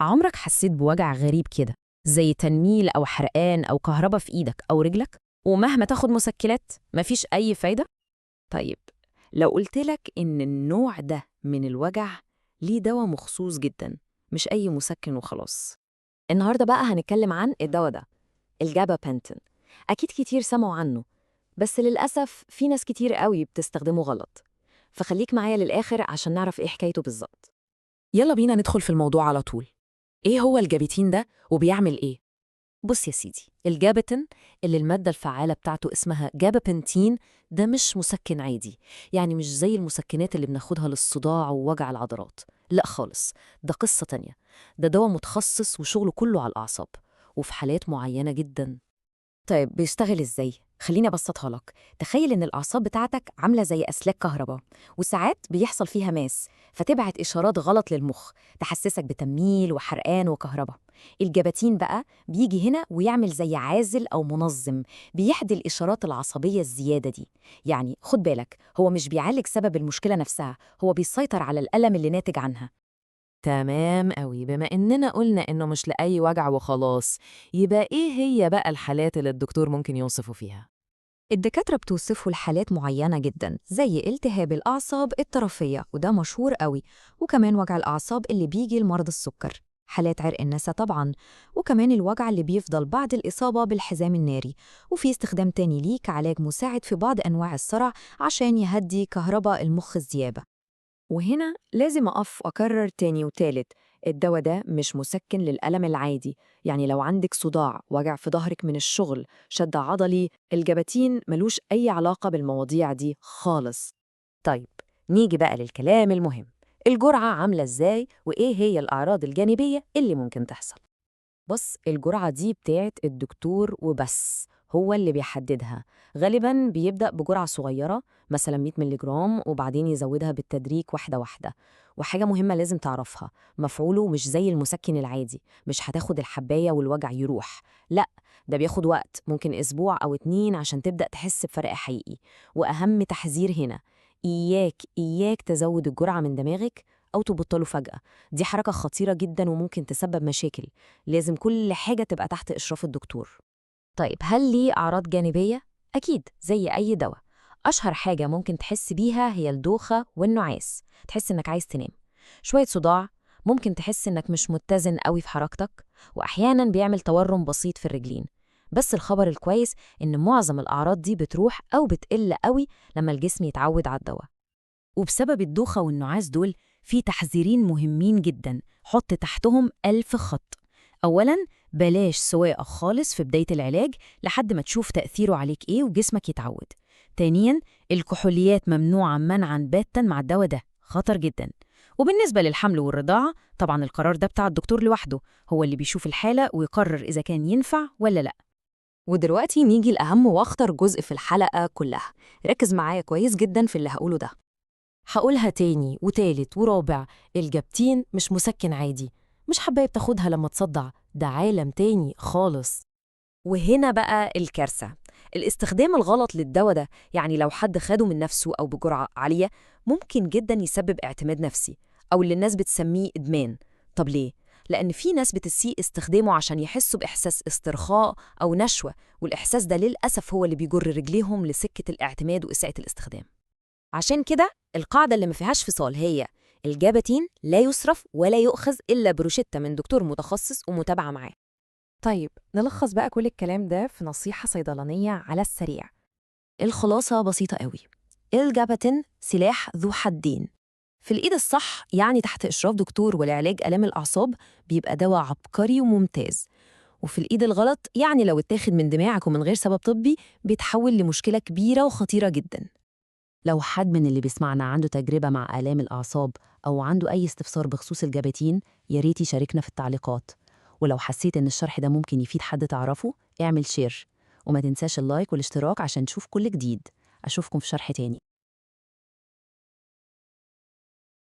عمرك حسيت بوجع غريب كده، زي تنميل أو حرقان أو كهربا في إيدك أو رجلك، ومهما تاخد مسكنات مفيش أي فايدة؟ طيب، لو قلتلك إن النوع ده من الوجع ليه دوا مخصوص جدا، مش أي مسكن وخلاص. النهاردة بقى هنتكلم عن الدوا ده، الجابابنتين. أكيد كتير سمعوا عنه، بس للأسف في ناس كتير قوي بتستخدمه غلط. فخليك معايا للآخر عشان نعرف إيه حكايته بالظبط. يلا بينا ندخل في الموضوع على طول. إيه هو الجابيتين ده وبيعمل إيه؟ بص يا سيدي، الجابتين اللي المادة الفعالة بتاعته اسمها جابابنتين، ده مش مسكن عادي. يعني مش زي المسكنات اللي بناخدها للصداع ووجع العضلات، لا خالص. ده قصة تانية. ده دواء متخصص وشغله كله على الأعصاب، وفي حالات معينة جدا. طيب بيشتغل ازاي؟ خليني ابسطها لك. تخيل ان الاعصاب بتاعتك عامله زي اسلاك كهرباء، وساعات بيحصل فيها ماس، فتبعت اشارات غلط للمخ تحسسك بتنميل وحرقان وكهرباء. الجباتين بقى بيجي هنا ويعمل زي عازل او منظم، بيحدي الاشارات العصبيه الزياده دي. يعني خد بالك، هو مش بيعالج سبب المشكله نفسها، هو بيسيطر على الالم اللي ناتج عنها. تمام قوي. بما إننا قلنا إنه مش لأي وجع وخلاص، يبقى إيه هي بقى الحالات اللي الدكتور ممكن يوصفه فيها؟ الدكاترة بتوصفه لحالات معينة جدا، زي التهاب الأعصاب الطرفية وده مشهور قوي، وكمان وجع الأعصاب اللي بيجي لمرضى السكر، حالات عرق النسا طبعا، وكمان الوجع اللي بيفضل بعد الإصابة بالحزام الناري. وفي استخدام تاني ليه كعلاج مساعد في بعض أنواع الصرع عشان يهدي كهرباء المخ الزيادة. وهنا لازم أقف وأكرر تاني وتالت، الدواء ده مش مسكن للألم العادي. يعني لو عندك صداع، وجع في ظهرك من الشغل، شد عضلي، الجباتين ملوش أي علاقة بالمواضيع دي خالص. طيب، نيجي بقى للكلام المهم. الجرعة عاملة إزاي وإيه هي الأعراض الجانبية اللي ممكن تحصل؟ بص، الجرعة دي بتاعت الدكتور وبس، هو اللي بيحددها. غالباً بيبدأ بجرعة صغيرة، مثلا 100 ملغرام، وبعدين يزودها بالتدريج واحدة واحدة. وحاجة مهمة لازم تعرفها، مفعوله مش زي المسكن العادي. مش هتاخد الحباية والوجع يروح، لا، ده بياخد وقت، ممكن أسبوع أو 2 عشان تبدأ تحس بفرق حقيقي. وأهم تحذير هنا، إياك تزود الجرعة من دماغك أو تبطله فجأة. دي حركة خطيرة جدا وممكن تسبب مشاكل. لازم كل حاجة تبقى تحت إشراف الدكتور. طيب، هل ليه أعراض جانبية؟ أكيد، زي أي دواء. أشهر حاجة ممكن تحس بيها هي الدوخة والنعاس، تحس إنك عايز تنام. شوية صداع، ممكن تحس إنك مش متزن قوي في حركتك، وأحياناً بيعمل تورم بسيط في الرجلين. بس الخبر الكويس إن معظم الأعراض دي بتروح أو بتقل قوي لما الجسم يتعود على الدواء. وبسبب الدوخة والنعاس دول، في تحذيرين مهمين جدا، حط تحتهم 1000 خط. أولاً، بلاش سواقة خالص في بداية العلاج لحد ما تشوف تأثيره عليك إيه وجسمك يتعود. تانياً، الكحوليات ممنوعة منعاً باتا مع الدواء ده، خطر جداً. وبالنسبة للحمل والرضاعة، طبعاً القرار ده بتاع الدكتور لوحده، هو اللي بيشوف الحالة ويقرر إذا كان ينفع ولا لأ. ودلوقتي نيجي لأهم وأخطر جزء في الحلقة كلها، ركز معايا كويس جدا في اللي هقوله ده. هقولها تاني وتالت ورابع، الجابتين مش مسكن عادي، مش حباية بتاخدها لما تصدع، ده عالم تاني خالص. وهنا بقى الكارثة، الاستخدام الغلط للدواء ده. يعني لو حد خده من نفسه أو بجرعة عالية، ممكن جدا يسبب اعتماد نفسي، أو اللي الناس بتسميه إدمان. طب ليه؟ لأن في ناس بتسيء استخدامه عشان يحسوا بإحساس استرخاء أو نشوة، والإحساس ده للأسف هو اللي بيجر رجليهم لسكة الاعتماد وإساءة الاستخدام. عشان كده القاعدة اللي ما فيهاش فصال هي، الجاباتين لا يصرف ولا يؤخذ إلا بروشتة من دكتور متخصص ومتابعة معاه. طيب، نلخص بقى كل الكلام ده في نصيحة صيدلانية على السريع. الخلاصة بسيطة قوي، الجاباتين سلاح ذو حدين. في الإيد الصح، يعني تحت إشراف دكتور ولعلاج آلام الأعصاب، بيبقى دواء عبقري وممتاز. وفي الإيد الغلط، يعني لو اتاخد من دماغك ومن غير سبب طبي، بيتحول لمشكلة كبيرة وخطيرة جدا. لو حد من اللي بيسمعنا عنده تجربة مع آلام الأعصاب أو عنده أي استفسار بخصوص الجباتين، ياريت يشاركنا في التعليقات. ولو حسيت إن الشرح ده ممكن يفيد حد تعرفه، اعمل شير، وما تنساش اللايك والاشتراك عشان تشوف كل جديد. أشوفكم في شرح تاني.